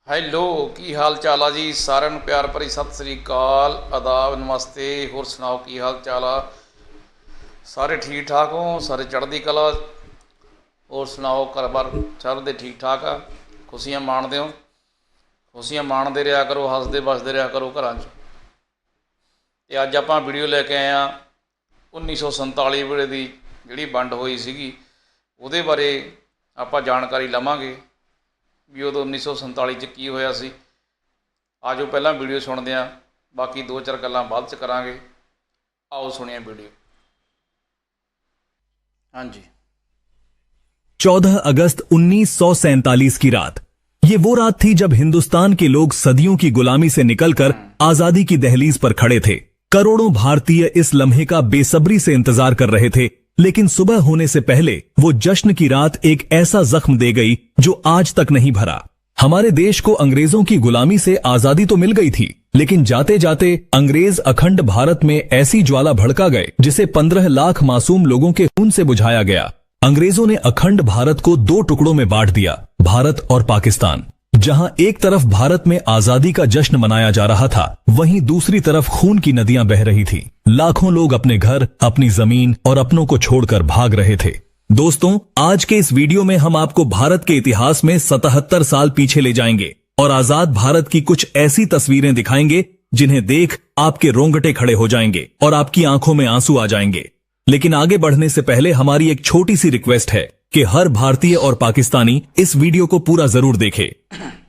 Hello ਕੀ ਹਾਲ ਚਾਲ ਆ ਜੀ। ਸਾਰਿਆਂ ਨੂੰ ਪਿਆਰ ਭਰੀ ਸਤਿ ਸ੍ਰੀ ਅਕਾਲ, ਆਦਾਬ, ਨਮਸਤੇ। ਹੋਰ ਸੁਣਾਓ ਕੀ ਹਾਲ ਚਾਲ ਆ? ਸਾਰੇ ਠੀਕ ਠਾਕ ਹੋ? ਸਾਰੇ ਚੜ੍ਹਦੀ ਕਲਾ? ਹੋਰ ਸੁਣਾਓ ਘਰ ਬਾਰ ਸਭ ਦੇ ਠੀਕ ਠਾਕ ਆ? ਖੁਸ਼ੀਆਂ ਮਾਣਦੇ ਹੋ? ਖੁਸ਼ੀਆਂ ਮਾਣਦੇ ਰਿਹਾ ਕਰੋ, ਹੱਸਦੇ ਵੱਸਦੇ ਰਿਹਾ ਕਰੋ ਘਰਾਂ 'ਚ। ਅਤੇ ਅੱਜ ਆਪਾਂ ਵੀਡੀਓ ਲੈ ਕੇ ਆਏ ਹਾਂ 1947 ਵੇਲੇ ਦੀ ਜਿਹੜੀ ਵੰਡ ਹੋਈ ਸੀਗੀ, ਉਹਦੇ ਬਾਰੇ ਆਪਾਂ ਜਾਣਕਾਰੀ ਲਵਾਂਗੇ ਵੀ ਉਦੋਂ 1947 'ਚ ਕੀ ਹੋਇਆ ਸੀ। ਆ ਜਾਓ ਪਹਿਲਾਂ ਵੀਡੀਓ ਸੁਣਦੇ ਹਾਂ, ਬਾਕੀ ਦੋ ਚਾਰ ਗੱਲਾਂ ਬਾਅਦ 'ਚ ਕਰਾਂਗੇ। आओ सुनिए वीडियो। हाँ जी। 14 अगस्त 1947 की रात, ये वो रात थी जब हिंदुस्तान के लोग सदियों की गुलामी से निकलकर आजादी की दहलीज पर खड़े थे। करोड़ों भारतीय इस लम्हे का बेसब्री से इंतजार कर रहे थे, लेकिन सुबह होने से पहले वो जश्न की रात एक ऐसा जख्म दे गई जो आज तक नहीं भरा। हमारे देश को अंग्रेजों की गुलामी से आजादी तो मिल गई थी, लेकिन जाते जाते अंग्रेज अखंड भारत में ऐसी ज्वाला भड़का गए जिसे 15 लाख मासूम लोगों के खून से बुझाया गया। अंग्रेजों ने अखंड भारत को दो टुकड़ों में बांट दिया, भारत और पाकिस्तान। जहां एक तरफ भारत में आजादी का जश्न मनाया जा रहा था, वहीं दूसरी तरफ खून की नदियां बह रही थी। लाखों लोग अपने घर, अपनी जमीन और अपनों को छोड़कर भाग रहे थे। दोस्तों, आज के इस वीडियो में हम आपको भारत के इतिहास में 77 साल पीछे ले जाएंगे और आजाद भारत की कुछ ऐसी तस्वीरें दिखाएंगे जिन्हें देख आपके रोंगटे खड़े हो जाएंगे और आपकी आंखों में आंसू आ जाएंगे। लेकिन आगे बढ़ने से पहले हमारी एक छोटी सी रिक्वेस्ट है कि हर भारतीय और पाकिस्तानी इस वीडियो को पूरा जरूर देखे।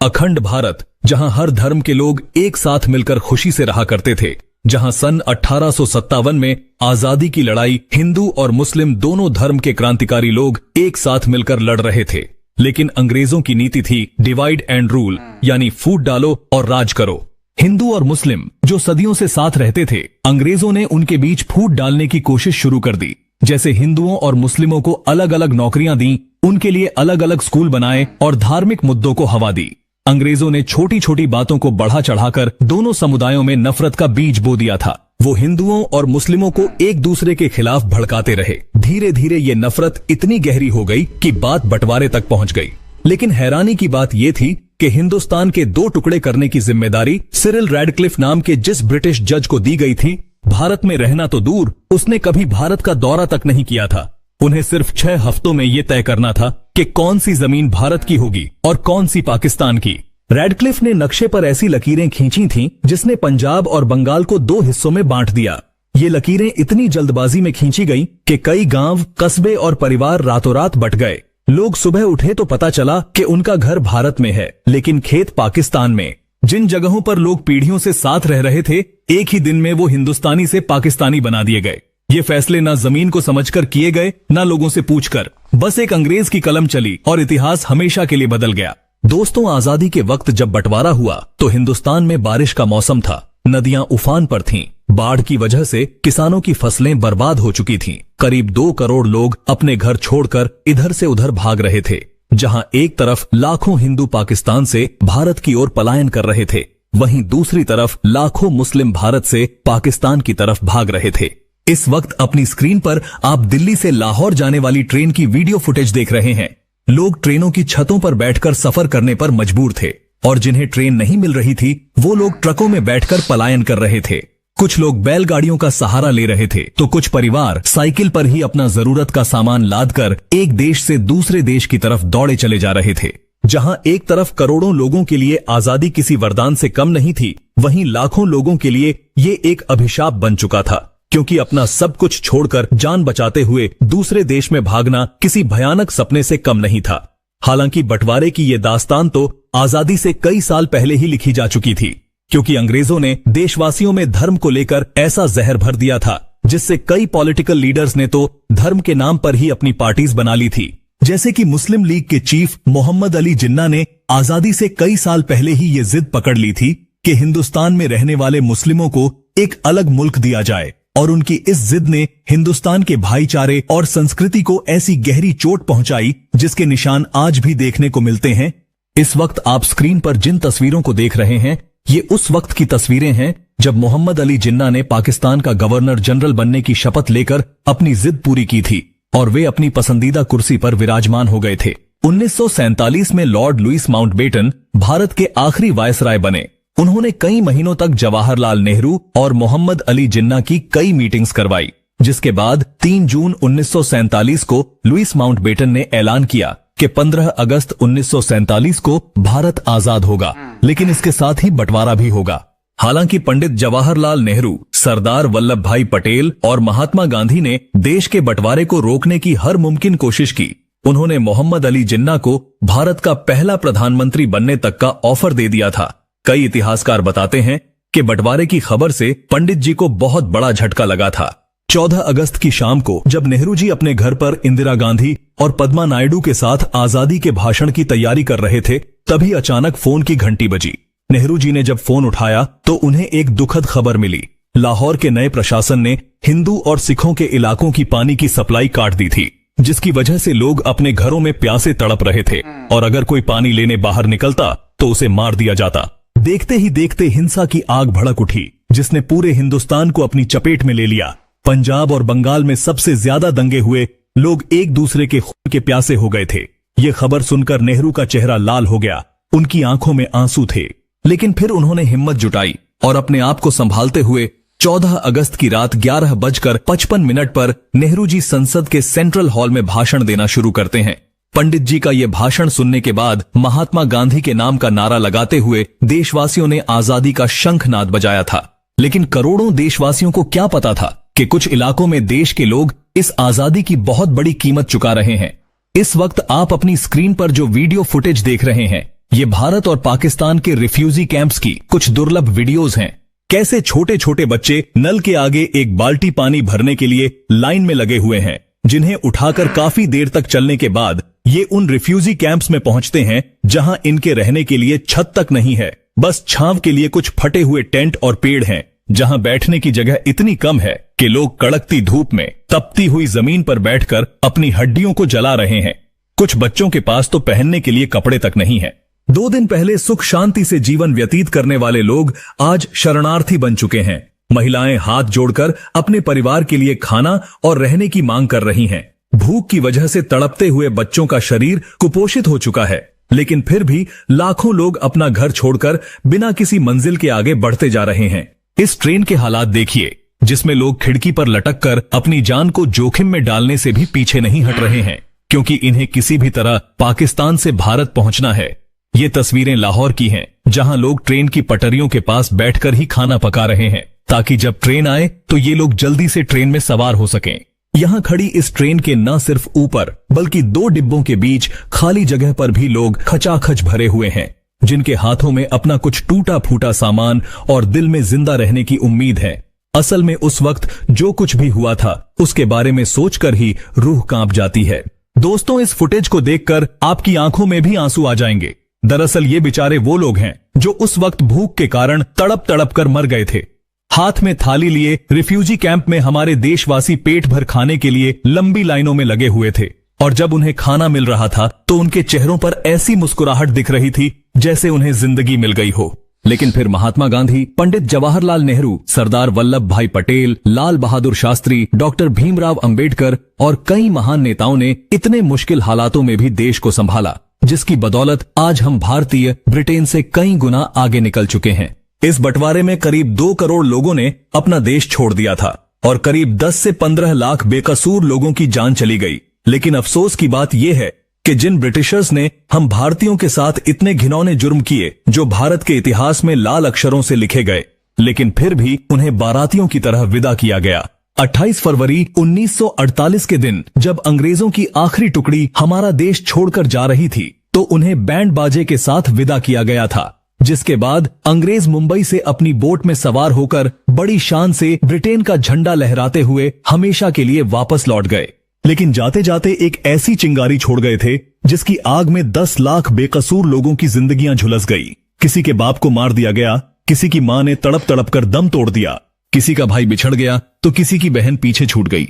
अखंड भारत, जहां हर धर्म के लोग एक साथ मिलकर खुशी से रहा करते थे, जहां सन 1857 में आजादी की लड़ाई हिंदू और मुस्लिम दोनों धर्म के क्रांतिकारी लोग एक साथ मिलकर लड़ रहे थे, लेकिन अंग्रेजों की नीति थी डिवाइड एंड रूल, यानी फूट डालो और राज करो। हिंदू और मुस्लिम जो सदियों से साथ रहते थे, अंग्रेजों ने उनके बीच फूट डालने की कोशिश शुरू कर दी। जैसे हिंदुओं और मुस्लिमों को अलग अलग नौकरियां दी, उनके लिए अलग अलग स्कूल बनाए और धार्मिक मुद्दों को हवा दी। अंग्रेजों ने छोटी छोटी बातों को बढ़ा चढ़ाकर दोनों समुदायों में नफरत का बीज बो दिया था। वो हिंदुओं और मुस्लिमों को एक दूसरे के खिलाफ भड़काते रहे। धीरे धीरे ये नफरत इतनी गहरी हो गई कि बात बंटवारे तक पहुंच गई। लेकिन हैरानी की बात यह थी कि हिंदुस्तान के दो टुकड़े करने की जिम्मेदारी सिरिल रैडक्लिफ नाम के जिस ब्रिटिश जज को दी गई थी, भारत में रहना तो दूर, उसने कभी भारत का दौरा तक नहीं किया था। उन्हें सिर्फ 6 हफ्तों में यह तय करना था कि कौन सी जमीन भारत की होगी और कौन सी पाकिस्तान की। रैडक्लिफ ने नक्शे पर ऐसी लकीरें खींची थीं जिसने पंजाब और बंगाल को 2 हिस्सों में बांट दिया। ये लकीरें इतनी जल्दबाजी में खींची गई कि कई गांव, कस्बे और परिवार रातों रात बट गए। लोग सुबह उठे तो पता चला कि उनका घर भारत में है, लेकिन खेत पाकिस्तान में। जिन जगहों पर लोग पीढ़ियों से साथ रह रहे थे, एक ही दिन में वो हिंदुस्तानी से पाकिस्तानी बना दिए गए। ये फैसले ना जमीन को समझकर किए गए, ना लोगों से पूछकर। बस एक अंग्रेज की कलम चली और इतिहास हमेशा के लिए बदल गया। दोस्तों, आजादी के वक्त जब बंटवारा हुआ तो हिंदुस्तान में बारिश का मौसम था। नदियां उफान पर थीं। बाढ़ की वजह से किसानों की फसलें बर्बाद हो चुकी थीं। करीब 2 करोड़ लोग अपने घर छोड़कर इधर से उधर भाग रहे थे। जहां एक तरफ लाखों हिंदू पाकिस्तान से भारत की ओर पलायन कर रहे थे, वहीं दूसरी तरफ लाखों मुस्लिम भारत से पाकिस्तान की तरफ भाग रहे थे। इस वक्त अपनी स्क्रीन पर आप दिल्ली से लाहौर जाने वाली ट्रेन की वीडियो फुटेज देख रहे हैं। लोग ट्रेनों की छतों पर बैठकर सफर करने पर मजबूर थे और जिन्हें ट्रेन नहीं मिल रही थी, वो लोग ट्रकों में बैठकर पलायन कर रहे थे। कुछ लोग बैलगाड़ियों का सहारा ले रहे थे, तो कुछ परिवार साइकिल पर ही अपना जरूरत का सामान लादकर एक देश से दूसरे देश की तरफ दौड़े चले जा रहे थे। जहां एक तरफ करोड़ों लोगों के लिए आजादी किसी वरदान से कम नहीं थी, वहीं लाखों लोगों के लिए ये एक अभिशाप बन चुका था, क्योंकि अपना सब कुछ छोड़कर जान बचाते हुए दूसरे देश में भागना किसी भयानक सपने से कम नहीं था। हालांकि बंटवारे की ये दास्तान तो आजादी से कई साल पहले ही लिखी जा चुकी थी, क्योंकि अंग्रेजों ने देशवासियों में धर्म को लेकर ऐसा जहर भर दिया था, जिससे कई पॉलिटिकल लीडर्स ने तो धर्म के नाम पर ही अपनी पार्टीज बना ली थी। जैसे कि मुस्लिम लीग के चीफ मोहम्मद अली जिन्ना ने आजादी से कई साल पहले ही ये जिद पकड़ ली थी कि हिंदुस्तान में रहने वाले मुस्लिमों को एक अलग मुल्क दिया जाए, और उनकी इस जिद ने हिंदुस्तान के भाईचारे और संस्कृति को ऐसी गहरी चोट पहुंचाई जिसके निशान आज भी देखने को मिलते हैं। इस वक्त आप स्क्रीन पर जिन तस्वीरों को देख रहे हैं, ये उस वक्त की तस्वीरें हैं जब मोहम्मद अली जिन्ना ने पाकिस्तान का गवर्नर जनरल बनने की शपथ लेकर अपनी जिद पूरी की थी और वे अपनी पसंदीदा कुर्सी पर विराजमान हो गए थे। 1947 में लॉर्ड लुईस माउंटबेटन भारत के आखिरी वायसराय बने। उन्होंने कई महीनों तक जवाहरलाल नेहरू और मोहम्मद अली जिन्ना की कई मीटिंग्स करवाई, जिसके बाद 3 जून 1947 को लुईस माउंटबेटन ने ऐलान किया कि 15 अगस्त 1947 को भारत आजाद होगा, लेकिन इसके साथ ही बंटवारा भी होगा। हालांकि पंडित जवाहरलाल नेहरू, सरदार वल्लभ भाई पटेल और महात्मा गांधी ने देश के बंटवारे को रोकने की हर मुमकिन कोशिश की। उन्होंने मोहम्मद अली जिन्ना को भारत का पहला प्रधानमंत्री बनने तक का ऑफर दे दिया था। कई इतिहासकार बताते हैं कि बंटवारे की खबर से पंडित जी को बहुत बड़ा झटका लगा था। 14 अगस्त की शाम को जब नेहरू जी अपने घर पर इंदिरा गांधी और पद्मा नायडू के साथ आजादी के भाषण की तैयारी कर रहे थे, तभी अचानक फोन की घंटी बजी। नेहरू जी ने जब फोन उठाया तो उन्हें एक दुखद खबर मिली। लाहौर के नए प्रशासन ने हिंदू और सिखों के इलाकों की पानी की सप्लाई काट दी थी, जिसकी वजह से लोग अपने घरों में प्यासे तड़प रहे थे और अगर कोई पानी लेने बाहर निकलता तो उसे मार दिया जाता। देखते ही देखते हिंसा की आग भड़क उठी, जिसने पूरे हिंदुस्तान को अपनी चपेट में ले लिया। पंजाब और बंगाल में सबसे ज्यादा दंगे हुए, लोग एक दूसरे के खून के प्यासे हो गए थे। ये खबर सुनकर नेहरू का चेहरा लाल हो गया, उनकी आंखों में आंसू थे, लेकिन फिर उन्होंने हिम्मत जुटाई और अपने आप को संभालते हुए 14 अगस्त की रात 11:55 पर नेहरू जी संसद के सेंट्रल हॉल में भाषण देना शुरू करते हैं। पंडित जी का यह भाषण सुनने के बाद महात्मा गांधी के नाम का नारा लगाते हुए देशवासियों ने आजादी का शंखनाद बजाया था। लेकिन करोड़ों देशवासियों को क्या पता था कि कुछ इलाकों में देश के लोग इस आजादी की बहुत बड़ी कीमत चुका रहे हैं। इस वक्त आप अपनी स्क्रीन पर जो वीडियो फुटेज देख रहे हैं, ये भारत और पाकिस्तान के रिफ्यूजी कैंप्स की कुछ दुर्लभ वीडियोस हैं। कैसे छोटे छोटे बच्चे नल के आगे एक बाल्टी पानी भरने के लिए लाइन में लगे हुए हैं, जिन्हें उठाकर काफी देर तक चलने के बाद ये उन रिफ्यूजी कैंप्स में पहुंचते हैं जहां इनके रहने के लिए छत तक नहीं है, बस छांव के लिए कुछ फटे हुए टेंट और पेड़ हैं, जहां बैठने की जगह इतनी कम है कि लोग कड़कती धूप में तपती हुई जमीन पर बैठकर अपनी हड्डियों को जला रहे हैं। कुछ बच्चों के पास तो पहनने के लिए कपड़े तक नहीं है। 2 दिन पहले सुख शांति से जीवन व्यतीत करने वाले लोग आज शरणार्थी बन चुके हैं। महिलाएं हाथ जोड़कर अपने परिवार के लिए खाना और रहने की मांग कर रही हैं। भूख की वजह से तड़पते हुए बच्चों का शरीर कुपोषित हो चुका है, लेकिन फिर भी लाखों लोग अपना घर छोड़कर बिना किसी मंजिल के आगे बढ़ते जा रहे हैं। इस ट्रेन के हालात देखिए, जिसमें लोग खिड़की पर लटककर अपनी जान को जोखिम में डालने से भी पीछे नहीं हट रहे हैं, क्योंकि इन्हें किसी भी तरह पाकिस्तान से भारत पहुंचना है। ये तस्वीरें लाहौर की हैं, जहां लोग ट्रेन की पटरियों के पास बैठकर ही खाना पका रहे हैं, ताकि जब ट्रेन आए तो ये लोग जल्दी से ट्रेन में सवार हो सकें। यहां खड़ी इस ट्रेन के न सिर्फ ऊपर बल्कि 2 डिब्बों के बीच खाली जगह पर भी लोग खचाखच भरे हुए हैं, जिनके हाथों में अपना कुछ टूटा फूटा सामान और दिल में जिंदा रहने की उम्मीद है। असल में उस वक्त जो कुछ भी हुआ था उसके बारे में सोचकर ही रूह कांप जाती है। दोस्तों, इस फुटेज को देखकर आपकी आंखों में भी आंसू आ जाएंगे। दरअसल ये बेचारे वो लोग हैं जो उस वक्त भूख के कारण तड़प तड़प कर मर गए थे। हाथ में थाली लिए रिफ्यूजी कैंप में हमारे देशवासी पेट भर खाने के लिए लंबी लाइनों में लगे हुए थे, और जब उन्हें खाना मिल रहा था तो उनके चेहरों पर ऐसी मुस्कुराहट दिख रही थी जैसे उन्हें जिंदगी मिल गई हो। लेकिन फिर महात्मा गांधी, पंडित जवाहरलाल नेहरू, सरदार वल्लभ भाई पटेल, लाल बहादुर शास्त्री, डॉक्टर भीमराव अंबेडकर और कई महान नेताओं ने इतने मुश्किल हालातों में भी देश को संभाला, जिसकी बदौलत आज हम भारतीय ब्रिटेन से कई गुना आगे निकल चुके हैं। इस बंटवारे में करीब 2 करोड़ लोगों ने अपना देश छोड़ दिया था और करीब 10 से 15 लाख बेकसूर लोगों की जान चली गई। लेकिन अफसोस की बात यह है कि जिन ब्रिटिशर्स ने हम भारतीयों के साथ इतने घिनौने जुर्म किए, जो भारत के इतिहास में लाल अक्षरों से लिखे गए, लेकिन फिर भी उन्हें बारातियों की तरह विदा किया गया। 28 फरवरी 1948 के दिन जब अंग्रेजों की आखिरी टुकड़ी हमारा देश छोड़कर जा रही थी, तो उन्हें बैंड बाजे के साथ विदा किया गया था, जिसके बाद अंग्रेज मुंबई से अपनी बोट में सवार होकर बड़ी शान से ब्रिटेन का झंडा लहराते हुए हमेशा के लिए वापस लौट गए। लेकिन जाते जाते एक ऐसी चिंगारी छोड़ गए थे जिसकी आग में 10 लाख बेकसूर लोगों की जिंदगियां झुलस गई। किसी के बाप को मार दिया गया, किसी की मां ने तड़प तड़प कर दम तोड़ दिया, किसी का भाई बिछड़ गया तो किसी की बहन पीछे छूट गई।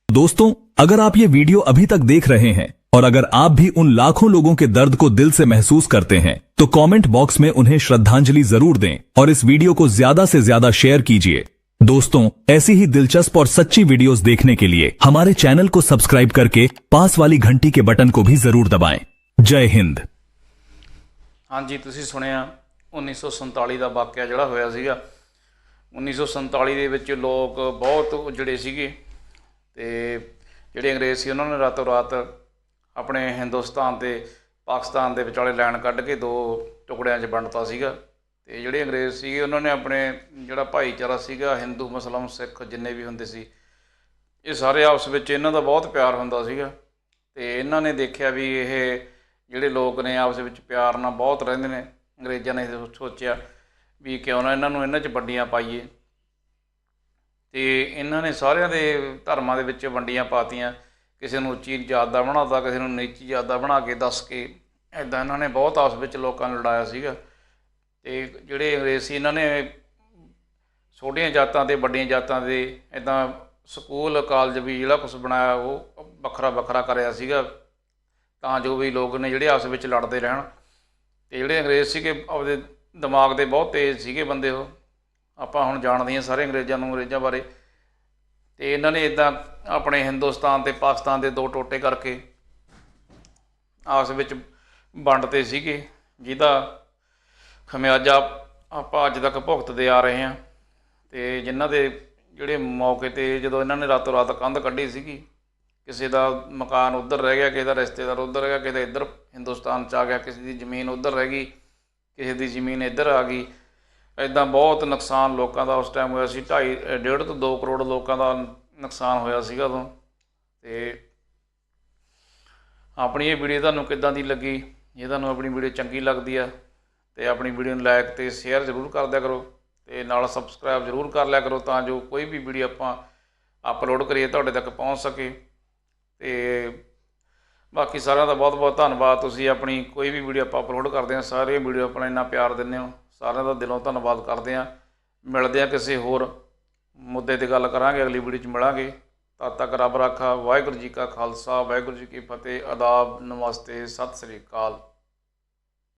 दोस्तों, अगर आप ये वीडियो अभी तक देख रहे हैं और अगर आप भी उन लाखों लोगों के दर्द को दिल से महसूस करते हैं, तो कमेंट बॉक्स में उन्हें श्रद्धांजलि जरूर दें और इस वीडियो को ज्यादा से ज्यादा शेयर कीजिए। दोस्तों, ऐसी ही दिलचस्प और सच्ची वीडियोस देखने के लिए हमारे चैनल को सब्सक्राइब करके पास वाली घंटी के बटन को भी जरूर दबाएं। जय हिंद। ਹਾਂਜੀ, ਤੁਸੀਂ ਸੁਣਿਆ 1947 ਦਾ ਵਾਕਿਆ ਜਿਹੜਾ ਹੋਇਆ ਸੀਗਾ। 1947 ਦੇ ਵਿੱਚ ਲੋਕ ਬਹੁਤ ਉਜੜੇ ਸੀਗੇ ਅਤੇ ਜਿਹੜੇ ਅੰਗਰੇਜ਼ ਸੀ ਉਹਨਾਂ ਨੇ ਰਾਤੋਂ ਰਾਤ ਆਪਣੇ ਹਿੰਦੁਸਤਾਨ ਅਤੇ ਪਾਕਿਸਤਾਨ ਦੇ ਵਿਚਾਲੇ ਲਾਈਨ ਕੱਢ ਕੇ ਦੋ ਟੁਕੜਿਆਂ 'ਚ ਵੰਡਤਾ ਸੀਗਾ। ਅਤੇ ਜਿਹੜੇ ਅੰਗਰੇਜ਼ ਸੀਗੇ ਉਹਨਾਂ ਨੇ ਆਪਣੇ ਜਿਹੜਾ ਭਾਈਚਾਰਾ ਸੀਗਾ, ਹਿੰਦੂ ਮੁਸਲਿਮ ਸਿੱਖ ਜਿੰਨੇ ਵੀ ਹੁੰਦੇ ਸੀ, ਇਹ ਸਾਰੇ ਆਪਸ ਵਿੱਚ ਇਹਨਾਂ ਦਾ ਬਹੁਤ ਪਿਆਰ ਹੁੰਦਾ ਸੀਗਾ। ਅਤੇ ਇਹਨਾਂ ਨੇ ਦੇਖਿਆ ਵੀ ਇਹ ਜਿਹੜੇ ਲੋਕ ਨੇ ਆਪਸ ਵਿੱਚ ਪਿਆਰ ਨਾਲ ਬਹੁਤ ਰਹਿੰਦੇ ਨੇ। ਅੰਗਰੇਜ਼ਾਂ ਨੇ ਸੋਚਿਆ ਵੀ ਕਿਉਂ ਨਾ ਇਹਨਾਂ ਨੂੰ ਇਹਨਾਂ 'ਚ ਵੰਡੀਆਂ ਪਾਈਏ, ਅਤੇ ਇਹਨਾਂ ਨੇ ਸਾਰਿਆਂ ਦੇ ਧਰਮਾਂ ਦੇ ਵਿੱਚ ਵੰਡੀਆਂ ਪਾਤੀਆਂ। ਕਿਸੇ ਨੂੰ ਉੱਚੀ ਜਾਤ ਦਾ ਬਣਾ ਤਾ, ਕਿਸੇ ਨੂੰ ਨੀਚੀ ਜਾਤ ਦਾ ਬਣਾ ਕੇ ਦੱਸ ਕੇ ਇੱਦਾਂ ਇਹਨਾਂ ਨੇ ਬਹੁਤ ਆਪਸ ਵਿੱਚ ਲੋਕਾਂ ਨੂੰ ਲੜਾਇਆ ਸੀਗਾ। ਅਤੇ ਜਿਹੜੇ ਅੰਗਰੇਜ਼ ਸੀ ਇਹਨਾਂ ਨੇ ਛੋਟੀਆਂ ਜਾਤਾਂ ਅਤੇ ਵੱਡੀਆਂ ਜਾਤਾਂ ਦੇ ਇੱਦਾਂ ਸਕੂਲ ਕਾਲਜ ਵੀ ਜਿਹੜਾ ਕੁਛ ਬਣਾਇਆ ਉਹ ਵੱਖਰਾ ਵੱਖਰਾ ਕਰਿਆ ਸੀਗਾ, ਤਾਂ ਜੋ ਵੀ ਲੋਕ ਨੇ ਜਿਹੜੇ ਆਪਸ ਵਿੱਚ ਲੜਦੇ ਰਹਿਣ। ਅਤੇ ਜਿਹੜੇ ਅੰਗਰੇਜ਼ ਸੀਗੇ ਆਪਦੇ ਦਿਮਾਗ ਦੇ ਬਹੁਤ ਤੇਜ਼ ਸੀਗੇ ਬੰਦੇ, ਉਹ ਆਪਾਂ ਹੁਣ ਜਾਣਦੇ ਹਾਂ ਸਾਰੇ ਅੰਗਰੇਜ਼ਾਂ ਬਾਰੇ। ਅਤੇ ਇਹਨਾਂ ਨੇ ਇੱਦਾਂ ਆਪਣੇ ਹਿੰਦੁਸਤਾਨ ਅਤੇ ਪਾਕਿਸਤਾਨ ਦੇ ਦੋ ਟੋਟੇ ਕਰਕੇ ਆਪਸ ਵਿੱਚ ਵੰਡਤੇ ਸੀਗੇ, ਜਿਹਦਾ ਖਮਿਆਜਾ ਆਪਾਂ ਅੱਜ ਤੱਕ ਭੁਗਤਦੇ ਆ ਰਹੇ ਹਾਂ। ਅਤੇ ਜਿਨ੍ਹਾਂ ਦੇ ਜਿਹੜੇ ਮੌਕੇ 'ਤੇ ਜਦੋਂ ਇਹਨਾਂ ਨੇ ਰਾਤੋਂ ਰਾਤ ਕੰਧ ਕੱਢੀ ਸੀਗੀ, ਕਿਸੇ ਦਾ ਮਕਾਨ ਉੱਧਰ ਰਹਿ ਗਿਆ, ਕਿਸੇ ਦਾ ਰਿਸ਼ਤੇਦਾਰ ਉੱਧਰ ਰਹਿ ਗਿਆ, ਕਿਸੇ ਦਾ ਇੱਧਰ ਹਿੰਦੁਸਤਾਨ 'ਚ ਆ ਗਿਆ, ਕਿਸੇ ਦੀ ਜ਼ਮੀਨ ਉੱਧਰ ਰਹਿ ਗਈ, ਕਿਸੇ ਦੀ ਜ਼ਮੀਨ ਇੱਧਰ ਆ ਗਈ। ਇੱਦਾਂ ਬਹੁਤ ਨੁਕਸਾਨ ਲੋਕਾਂ ਦਾ ਉਸ ਟਾਈਮ ਹੋਇਆ ਸੀ। 1.5 ਤੋਂ 2 ਕਰੋੜ ਲੋਕਾਂ ਦਾ ਨੁਕਸਾਨ ਹੋਇਆ ਸੀਗਾ ਉਦੋਂ। ਅਤੇ ਆਪਣੀ ਇਹ ਵੀਡੀਓ ਤੁਹਾਨੂੰ ਕਿੱਦਾਂ ਦੀ ਲੱਗੀ? ਜੇ ਤੁਹਾਨੂੰ ਆਪਣੀ ਵੀਡੀਓ ਚੰਗੀ ਲੱਗਦੀ ਆ ਅਤੇ ਆਪਣੀ ਵੀਡੀਓ ਨੂੰ ਲਾਇਕ ਅਤੇ ਸ਼ੇਅਰ ਜ਼ਰੂਰ ਕਰ ਦਿਆ ਕਰੋ, ਅਤੇ ਨਾਲ ਸਬਸਕ੍ਰਾਈਬ ਜ਼ਰੂਰ ਕਰ ਲਿਆ ਕਰੋ, ਤਾਂ ਜੋ ਕੋਈ ਵੀ ਵੀਡੀਓ ਆਪਾਂ ਅਪਲੋਡ ਕਰੀਏ ਤੁਹਾਡੇ ਤੱਕ ਪਹੁੰਚ ਸਕੇ। ਅਤੇ ਬਾਕੀ ਸਾਰਿਆਂ ਦਾ ਬਹੁਤ ਬਹੁਤ ਧੰਨਵਾਦ। ਤੁਸੀਂ ਆਪਣੀ ਕੋਈ ਵੀ ਵੀਡੀਓ ਆਪਾਂ ਅਪਲੋਡ ਕਰਦੇ ਹਾਂ, ਸਾਰੇ ਵੀਡੀਓ ਆਪਣਾ ਇੰਨਾ ਪਿਆਰ ਦਿੰਦੇ ਹੋ, ਸਾਰਿਆਂ ਦਾ ਦਿਲੋਂ ਧੰਨਵਾਦ ਕਰਦੇ ਹਾਂ। ਮਿਲਦੇ ਹਾਂ ਕਿਸੇ ਹੋਰ ਮੁੱਦੇ 'ਤੇ ਗੱਲ ਕਰਾਂਗੇ, ਅਗਲੀ ਵੀਡੀਓ 'ਚ ਮਿਲਾਂਗੇ। ਤਦ ਤੱਕ ਰੱਬ ਰਾਖਾ। ਵਾਹਿਗੁਰੂ ਜੀ ਕਾ ਖਾਲਸਾ, ਵਾਹਿਗੁਰੂ ਜੀ ਕੀ ਫਤਿਹ। ਆਦਾਬ, ਨਮਸਤੇ, ਸਤਿ ਸ੍ਰੀ ਅਕਾਲ।